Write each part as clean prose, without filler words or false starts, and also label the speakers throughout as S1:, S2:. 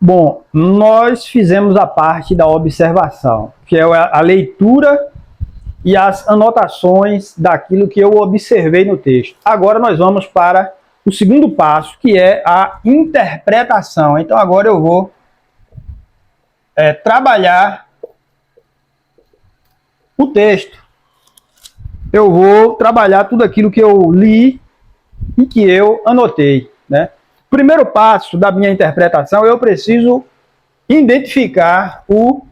S1: Bom, nós fizemos a parte da observação, que é a leitura e as anotações daquilo que eu observei no texto. Agora nós vamos para o segundo passo, que é a interpretação. Então agora eu vou trabalhar o texto. Eu vou trabalhar tudo aquilo que eu li e que eu anotei, né? Primeiro passo da minha interpretação, eu preciso identificar o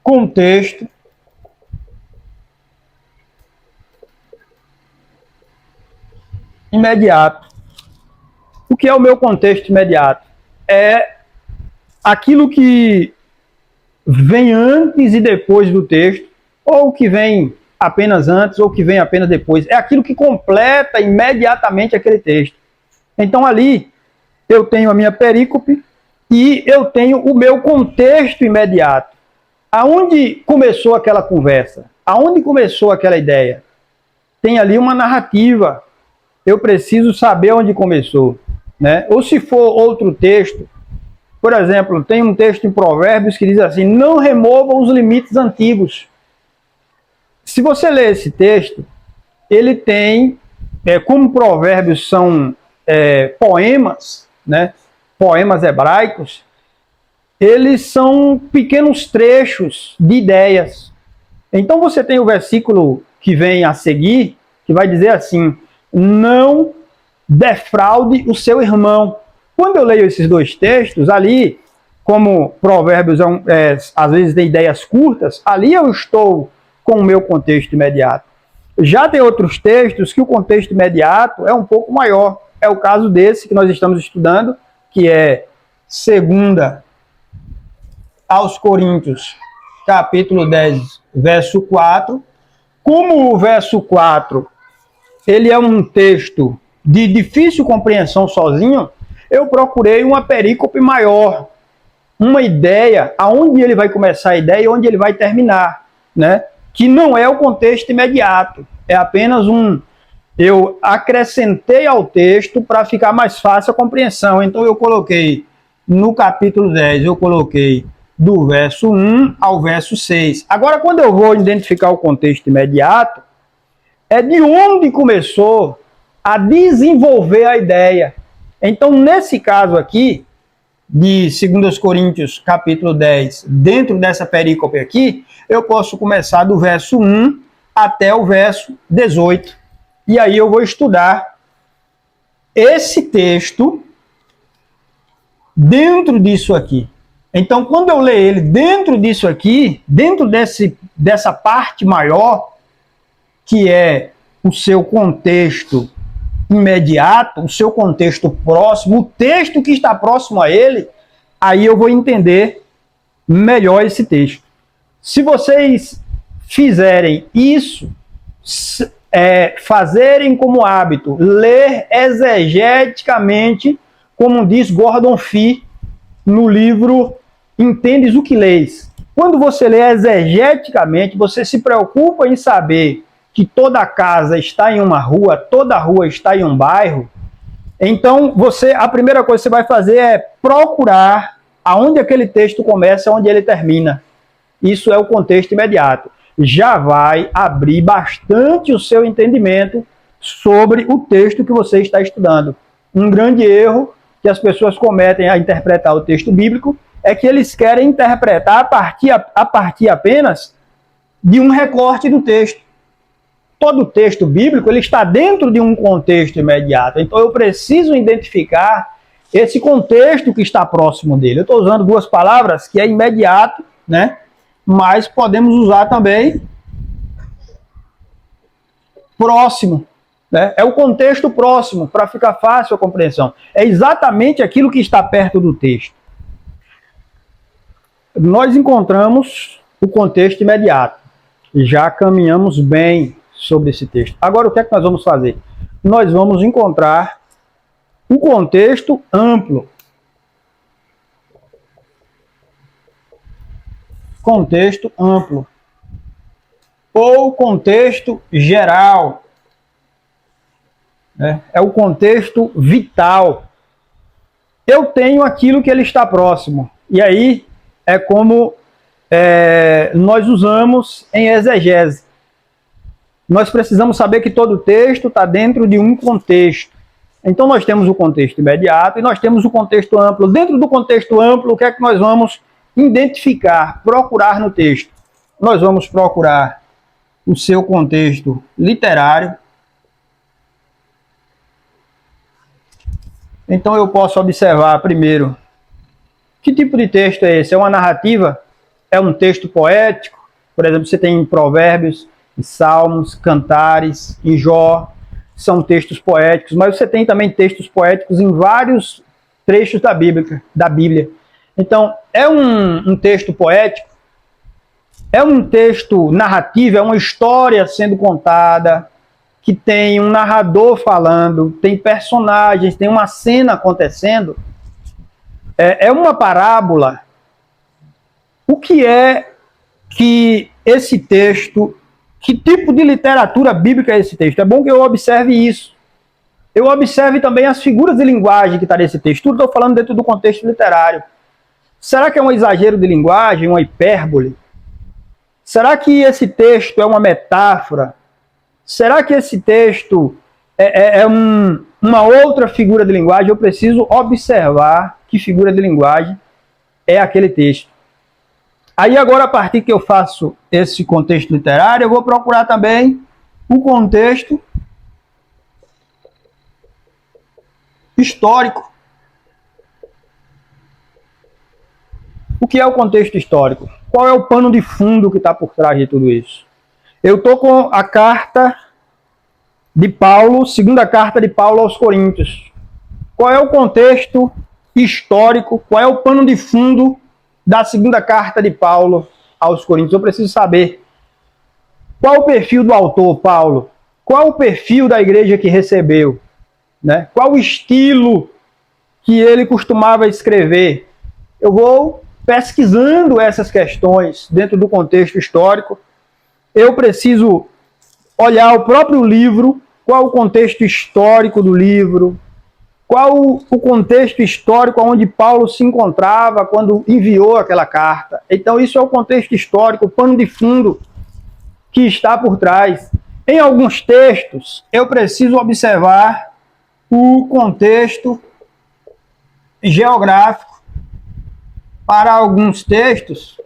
S1: contexto imediato. O que é o meu contexto imediato? É aquilo que vem antes e depois do texto, ou que vem apenas antes, ou que vem apenas depois. É aquilo que completa imediatamente aquele texto. Então ali eu tenho a minha perícope e eu tenho o meu contexto imediato. Aonde começou aquela conversa? Aonde começou aquela ideia? Tem ali uma narrativa. Eu preciso saber onde começou, né? Ou se for outro texto, por exemplo, tem um texto em Provérbios que diz assim: não removam os limites antigos. Se você ler esse texto, ele tem, como Provérbios são poemas, né? Poemas hebraicos, eles são pequenos trechos de ideias. Então você tem o versículo que vem a seguir, que vai dizer assim: não defraude o seu irmão. Quando eu leio esses dois textos, ali, como Provérbios às vezes tem ideias curtas, ali eu estou com o meu contexto imediato. Já tem outros textos que o contexto imediato é um pouco maior. É o caso desse que nós estamos estudando, que é 2 aos Coríntios, capítulo 10, verso 4. Como o verso 4 ele é um texto de difícil compreensão sozinho, eu procurei uma perícope maior, uma ideia, aonde ele vai começar a ideia e onde ele vai terminar, né? Que não é o contexto imediato, é apenas eu acrescentei ao texto para ficar mais fácil a compreensão. Então eu coloquei, no capítulo 10, eu coloquei do verso 1 ao verso 6. Agora, quando eu vou identificar o contexto imediato, é de onde começou a desenvolver a ideia. Então, nesse caso aqui, de 2 Coríntios, capítulo 10, dentro dessa perícope aqui, eu posso começar do verso 1 até o verso 18. E aí eu vou estudar esse texto dentro disso aqui. Então, quando eu ler ele dentro disso aqui, dentro dessa parte maior, que é o seu contexto imediato, o seu contexto próximo, o texto que está próximo a ele, aí eu vou entender melhor esse texto. Se vocês fizerem isso, fazerem como hábito, ler exegeticamente, como diz Gordon Fee no livro Entendes o que Leis. Quando você lê exegeticamente, você se preocupa em saber que toda casa está em uma rua, toda rua está em um bairro. Então, a primeira coisa que você vai fazer é procurar aonde aquele texto começa e onde ele termina. Isso é o contexto imediato. Já vai abrir bastante o seu entendimento sobre o texto que você está estudando. Um grande erro que as pessoas cometem a interpretar o texto bíblico é que eles querem interpretar a partir apenas de um recorte do texto. Todo texto bíblico ele está dentro de um contexto imediato. Então eu preciso identificar esse contexto que está próximo dele. Eu estou usando duas palavras que é imediato, né? Mas podemos usar também próximo. Né? É o contexto próximo, para ficar fácil a compreensão. É exatamente aquilo que está perto do texto. Nós encontramos o contexto imediato. E já caminhamos bem sobre esse texto. Agora, o que é que nós vamos fazer? Nós vamos encontrar o contexto amplo. Contexto amplo. Ou contexto geral. É o contexto vital. eu tenho aquilo que ele está próximo. E aí é como nós usamos em exegese. Nós precisamos saber que todo texto está dentro de um contexto. Então nós temos o contexto imediato e nós temos o contexto amplo. Dentro do contexto amplo, o que é que nós vamos identificar, procurar no texto? Nós vamos procurar o seu contexto literário. Então eu posso observar primeiro que tipo de texto é esse? É uma narrativa? É um texto poético? Por exemplo, você tem em Provérbios, em Salmos, Cantares, em Jó, são textos poéticos, mas você tem também textos poéticos em vários trechos da Bíblia. Então, é um texto poético? É um texto narrativo? É uma história sendo contada, que tem um narrador falando, tem personagens, tem uma cena acontecendo? É uma parábola? O que é que esse texto, que tipo de literatura bíblica é esse texto? É bom que eu observe isso. Eu observe também as figuras de linguagem que está nesse texto. Tudo estou falando dentro do contexto literário. Será que é um exagero de linguagem, uma hipérbole? Será que esse texto é uma metáfora? Será que esse texto é uma outra figura de linguagem? Eu preciso observar que figura de linguagem é aquele texto. Aí agora, a partir que eu faço esse contexto literário, eu vou procurar também o contexto histórico. O que é o contexto histórico? Qual é o pano de fundo que está por trás de tudo isso? Eu estou com a carta de Paulo, segunda carta de Paulo aos Coríntios. Qual é o contexto histórico? Qual é o pano de fundo da segunda carta de Paulo aos Coríntios? Eu preciso saber qual o perfil do autor, Paulo? Qual o perfil da igreja que recebeu? Né? Qual o estilo que ele costumava escrever? Eu vou pesquisando essas questões dentro do contexto histórico. Eu preciso olhar o próprio livro, qual o contexto histórico do livro, qual o contexto histórico onde Paulo se encontrava quando enviou aquela carta. Então isso é o contexto histórico, o pano de fundo que está por trás. Em alguns textos, eu preciso observar o contexto geográfico. Para alguns textos,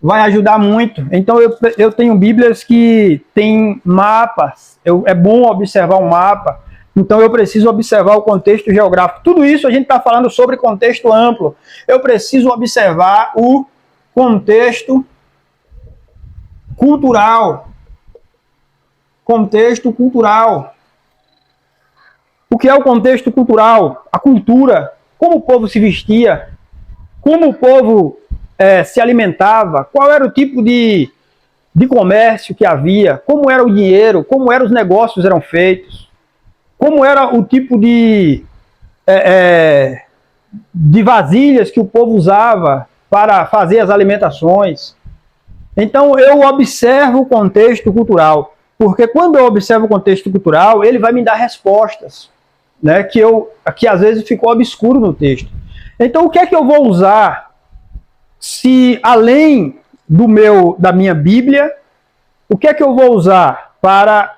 S1: vai ajudar muito. Então, eu tenho Bíblias que têm mapas. É bom observar um mapa. Então, eu preciso observar o contexto geográfico. Tudo isso a gente está falando sobre contexto amplo. Eu preciso observar o contexto cultural. Contexto cultural. O que é o contexto cultural? A cultura. Como o povo se vestia? Como o povo se alimentava? Qual era o tipo de comércio que havia? Como era o dinheiro? Como eram os negócios eram feitos? Como era o tipo de vasilhas que o povo usava para fazer as alimentações? Então eu observo o contexto cultural, porque quando eu observo o contexto cultural, ele vai me dar respostas, né, que às vezes ficou obscuro no texto. Então o que é que eu vou usar se além da minha Bíblia, o que é que eu vou usar para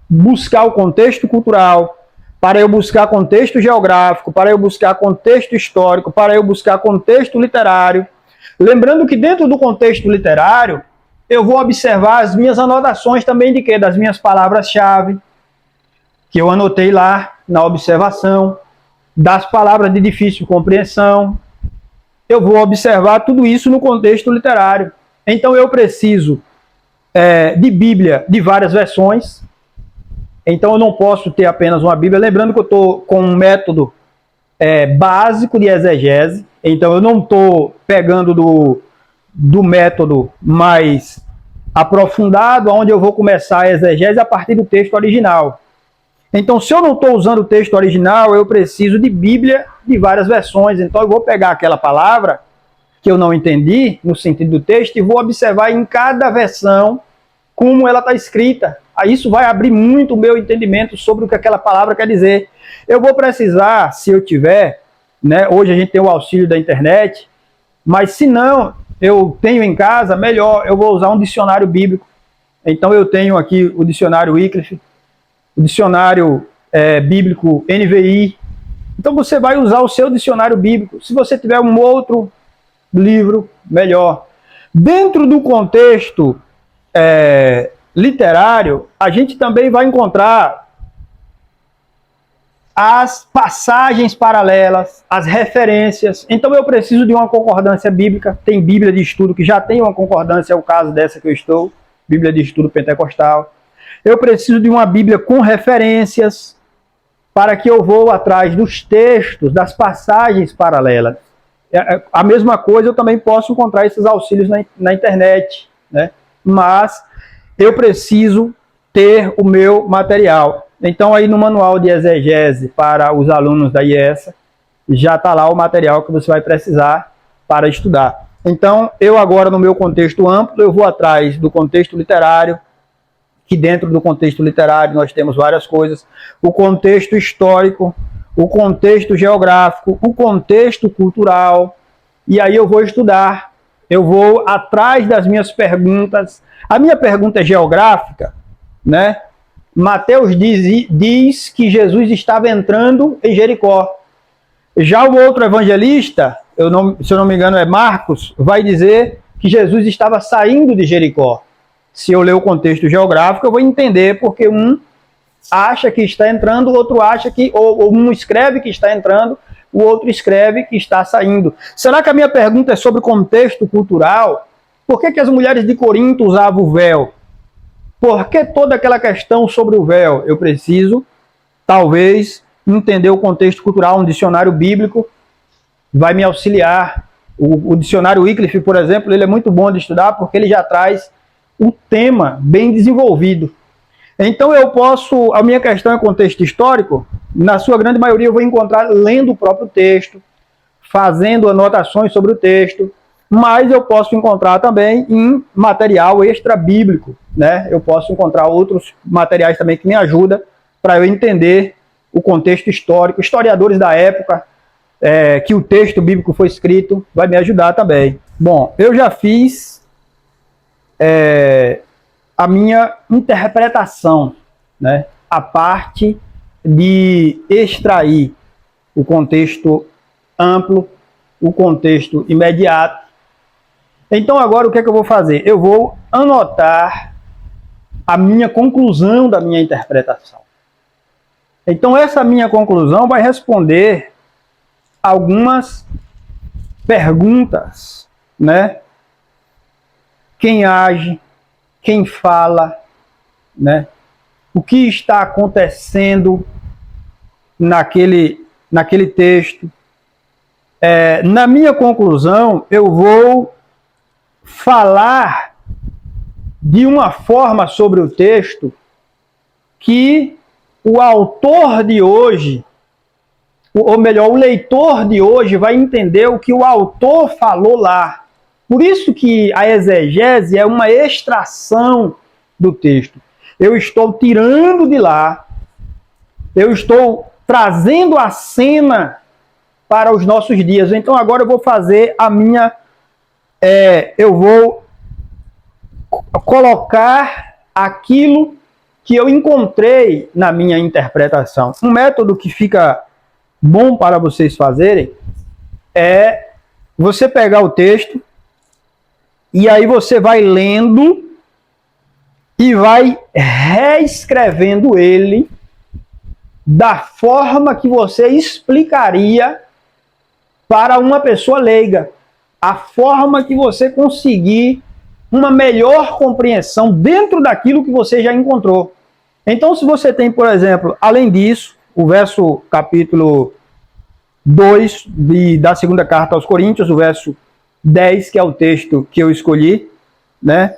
S1: buscar o contexto cultural, para eu buscar contexto geográfico, para eu buscar contexto histórico, para eu buscar contexto literário? Lembrando que dentro do contexto literário, eu vou observar as minhas anotações também de quê? Das minhas palavras-chave, que eu anotei lá na observação, das palavras de difícil compreensão. Eu vou observar tudo isso no contexto literário. Então eu preciso de Bíblia de várias versões. Então eu não posso ter apenas uma Bíblia. Lembrando que eu estou com um método básico de exegese. Então eu não estou pegando do método mais aprofundado, onde eu vou começar a exegese a partir do texto original. Então, se eu não estou usando o texto original, eu preciso de Bíblia de várias versões. Então, eu vou pegar aquela palavra que eu não entendi no sentido do texto e vou observar em cada versão como ela está escrita. Aí isso vai abrir muito o meu entendimento sobre o que aquela palavra quer dizer. Eu vou precisar, se eu tiver, né? Hoje a gente tem o auxílio da internet, mas se não eu tenho em casa, melhor, eu vou usar um dicionário bíblico. Então eu tenho aqui o dicionário Wycliffe, o dicionário bíblico NVI. Então você vai usar o seu dicionário bíblico. Se você tiver um outro livro, melhor. Dentro do contexto literário, a gente também vai encontrar as passagens paralelas, as referências. Então eu preciso de uma concordância bíblica. Tem Bíblia de estudo que já tem uma concordância, é o caso dessa que eu estou, Bíblia de estudo pentecostal. Eu preciso de uma Bíblia com referências para que eu vou atrás dos textos, das passagens paralelas. A mesma coisa eu também posso encontrar esses auxílios na internet, né? Mas eu preciso ter o meu material. Então aí no manual de exegese para os alunos da IESA, já está lá o material que você vai precisar para estudar. Então eu agora no meu contexto amplo, eu vou atrás do contexto literário, que dentro do contexto literário nós temos várias coisas, o contexto histórico, o contexto geográfico, o contexto cultural, e aí eu vou estudar, eu vou atrás das minhas perguntas. A minha pergunta é geográfica, né? Mateus diz que Jesus estava entrando em Jericó. Já o outro evangelista, se eu não me engano é Marcos, vai dizer que Jesus estava saindo de Jericó. Se eu ler o contexto geográfico, eu vou entender porque um acha que está entrando, o outro acha que, ou um escreve que está entrando, o outro escreve que está saindo. Será que a minha pergunta é sobre contexto cultural? Por que as mulheres de Corinto usavam o véu? Por que toda aquela questão sobre o véu? Eu preciso, talvez, entender o contexto cultural. Um dicionário bíblico vai me auxiliar. O dicionário Wycliffe, por exemplo, ele é muito bom de estudar porque ele já traz um tema bem desenvolvido. Então a minha questão é contexto histórico, na sua grande maioria eu vou encontrar lendo o próprio texto, fazendo anotações sobre o texto, mas eu posso encontrar também em material extra-bíblico, né? Eu posso encontrar outros materiais também que me ajudam para eu entender o contexto histórico, historiadores da época que o texto bíblico foi escrito, vai me ajudar também. Bom, eu já fiz a minha interpretação, né? A parte de extrair o contexto amplo, o contexto imediato. Então agora o que é que eu vou fazer? Eu vou anotar a minha conclusão da minha interpretação. Então essa minha conclusão vai responder algumas perguntas, né? Quem age, quem fala, né? O que está acontecendo naquele texto. Na minha conclusão, eu vou falar de uma forma sobre o texto que o autor de hoje, ou melhor, o leitor de hoje vai entender o que o autor falou lá. Por isso que a exegese é uma extração do texto. Eu estou tirando de lá, eu estou trazendo a cena para os nossos dias. Então agora eu vou fazer a minha... eu vou colocar aquilo que eu encontrei na minha interpretação. Um método que fica bom para vocês fazerem é você pegar o texto e aí você vai lendo e vai reescrevendo ele da forma que você explicaria para uma pessoa leiga. A forma que você conseguir uma melhor compreensão dentro daquilo que você já encontrou. Então, se você tem, por exemplo, além disso, o verso capítulo 2 da segunda carta aos Coríntios, o verso 10, que é o texto que eu escolhi, né?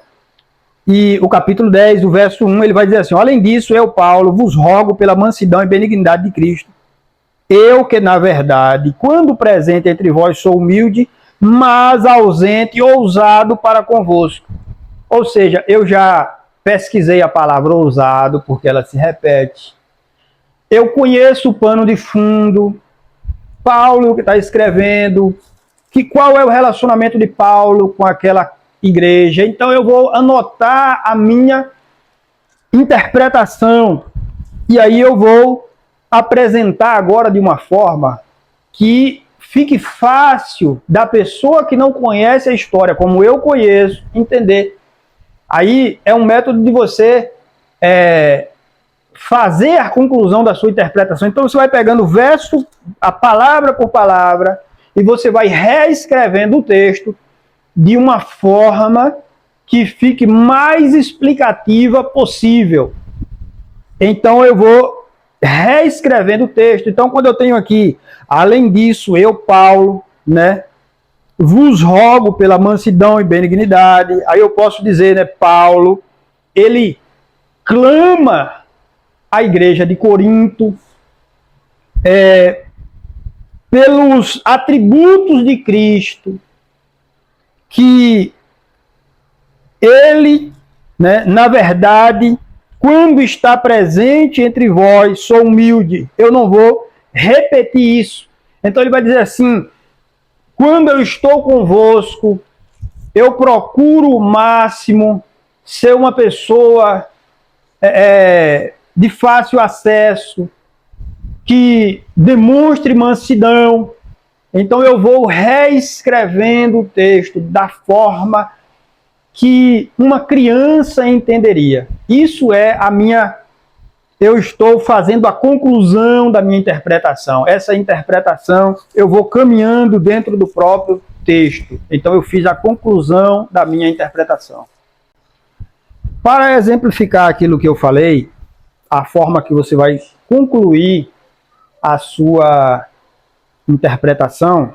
S1: E o capítulo 10, o verso 1, ele vai dizer assim: além disso, eu, Paulo, vos rogo pela mansidão e benignidade de Cristo. Eu que, na verdade, quando presente entre vós, sou humilde, mas ausente e ousado para convosco. Ou seja, eu já pesquisei a palavra ousado, porque ela se repete. Eu conheço o pano de fundo. Paulo que está escrevendo, qual é o relacionamento de Paulo com aquela igreja. Então eu vou anotar a minha interpretação e aí eu vou apresentar agora de uma forma que fique fácil da pessoa que não conhece a história, como eu conheço, entender. Aí é um método de você fazer a conclusão da sua interpretação. Então você vai pegando verso, a palavra por palavra, e você vai reescrevendo o texto de uma forma que fique mais explicativa possível. Então eu vou reescrevendo o texto. Então quando eu tenho aqui, além disso, eu, Paulo, né, vos rogo pela mansidão e benignidade, aí eu posso dizer, né, Paulo, ele clama a igreja de Corinto pelos atributos de Cristo, que ele, né, na verdade, quando está presente entre vós, sou humilde. Eu não vou repetir isso. Então ele vai dizer assim, quando eu estou convosco, eu procuro o máximo ser uma pessoa de fácil acesso, que demonstre mansidão. Então eu vou reescrevendo o texto da forma que uma criança entenderia. Isso é a minha... Eu estou fazendo a conclusão da minha interpretação. Essa interpretação eu vou caminhando dentro do próprio texto. Então eu fiz a conclusão da minha interpretação. Para exemplificar aquilo que eu falei, a forma que você vai concluir a sua interpretação,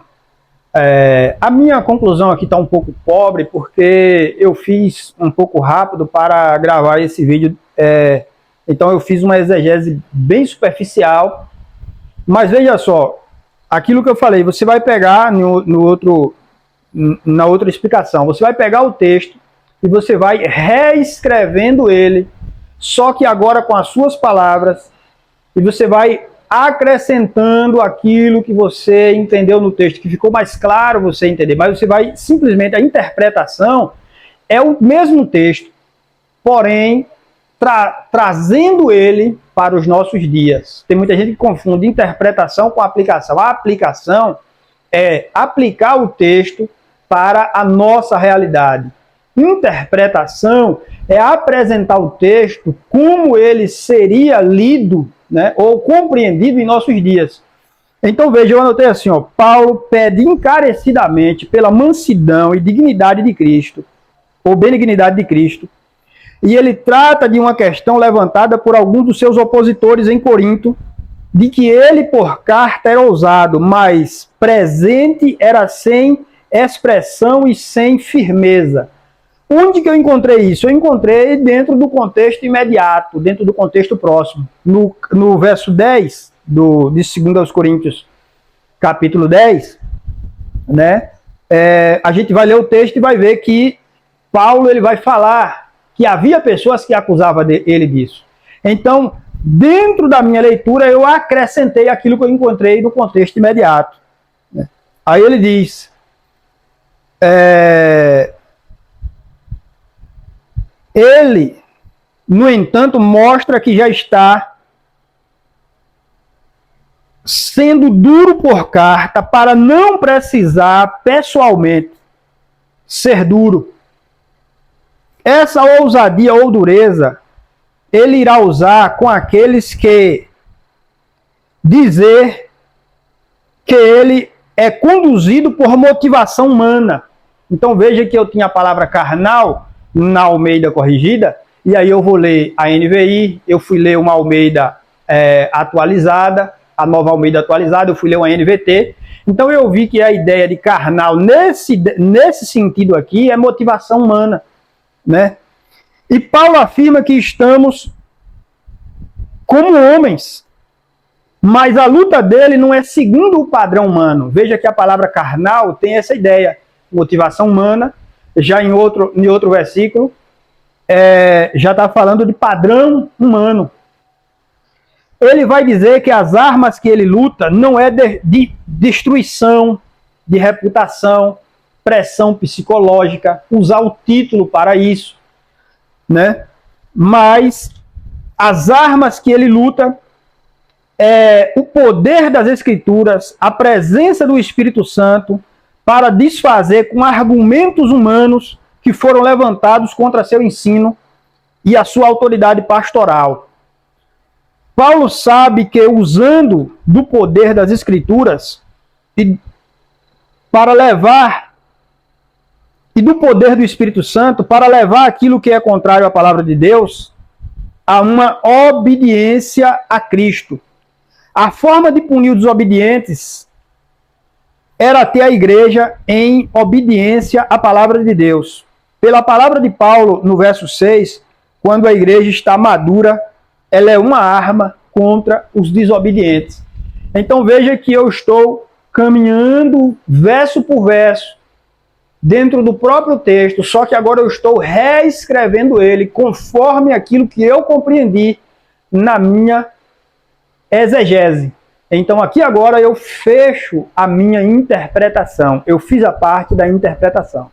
S1: a minha conclusão aqui está um pouco pobre, porque eu fiz um pouco rápido para gravar esse vídeo, então eu fiz uma exegese bem superficial, mas veja só, aquilo que eu falei, você vai pegar na outra explicação, você vai pegar o texto e você vai reescrevendo ele, só que agora com as suas palavras, e você vai acrescentando aquilo que você entendeu no texto, que ficou mais claro você entender, mas você vai simplesmente, a interpretação é o mesmo texto, porém trazendo ele para os nossos dias. Tem muita gente que confunde interpretação com aplicação. A aplicação é aplicar o texto para a nossa realidade. Interpretação é apresentar o texto como ele seria lido, né, ou compreendido em nossos dias. Então veja, eu anotei assim, ó, Paulo pede encarecidamente pela mansidão e dignidade de Cristo, ou benignidade de Cristo, e ele trata de uma questão levantada por alguns dos seus opositores em Corinto, de que ele por carta era ousado, mas presente era sem expressão e sem firmeza. Onde que eu encontrei isso? Eu encontrei dentro do contexto imediato, dentro do contexto próximo. No verso 10 de 2 Coríntios, capítulo 10, né, a gente vai ler o texto e vai ver que Paulo ele vai falar que havia pessoas que acusavam ele disso. Então, dentro da minha leitura, eu acrescentei aquilo que eu encontrei no contexto imediato. Aí ele diz... Ele, no entanto, mostra que já está sendo duro por carta para não precisar pessoalmente ser duro. Essa ousadia ou dureza ele irá usar com aqueles que dizer que ele é conduzido por motivação humana. Então veja que eu tinha a palavra carnal na Almeida corrigida, e aí eu vou ler a NVI, eu fui ler uma Almeida atualizada, a nova Almeida atualizada, eu fui ler uma NVT, então eu vi que a ideia de carnal nesse sentido aqui é motivação humana, né? E Paulo afirma que estamos como homens, mas a luta dele não é segundo o padrão humano. Veja que a palavra carnal tem essa ideia, motivação humana. Já em outro versículo, já está falando de padrão humano. ele vai dizer que as armas que ele luta não é de destruição, de reputação, pressão psicológica, usar o título para isso, né? Mas as armas que ele luta é o poder das Escrituras, a presença do Espírito Santo para desfazer com argumentos humanos que foram levantados contra seu ensino e a sua autoridade pastoral. Paulo sabe que usando do poder das Escrituras para levar e do poder do Espírito Santo para levar aquilo que é contrário à palavra de Deus a uma obediência a Cristo. A forma de punir os desobedientes era ter a igreja em obediência à palavra de Deus. Pela palavra de Paulo, no verso 6, quando a igreja está madura, ela é uma arma contra os desobedientes. Então veja que eu estou caminhando verso por verso, dentro do próprio texto, só que agora eu estou reescrevendo ele conforme aquilo que eu compreendi na minha exegese. Então aqui agora eu fecho a minha interpretação. Eu fiz a parte da interpretação.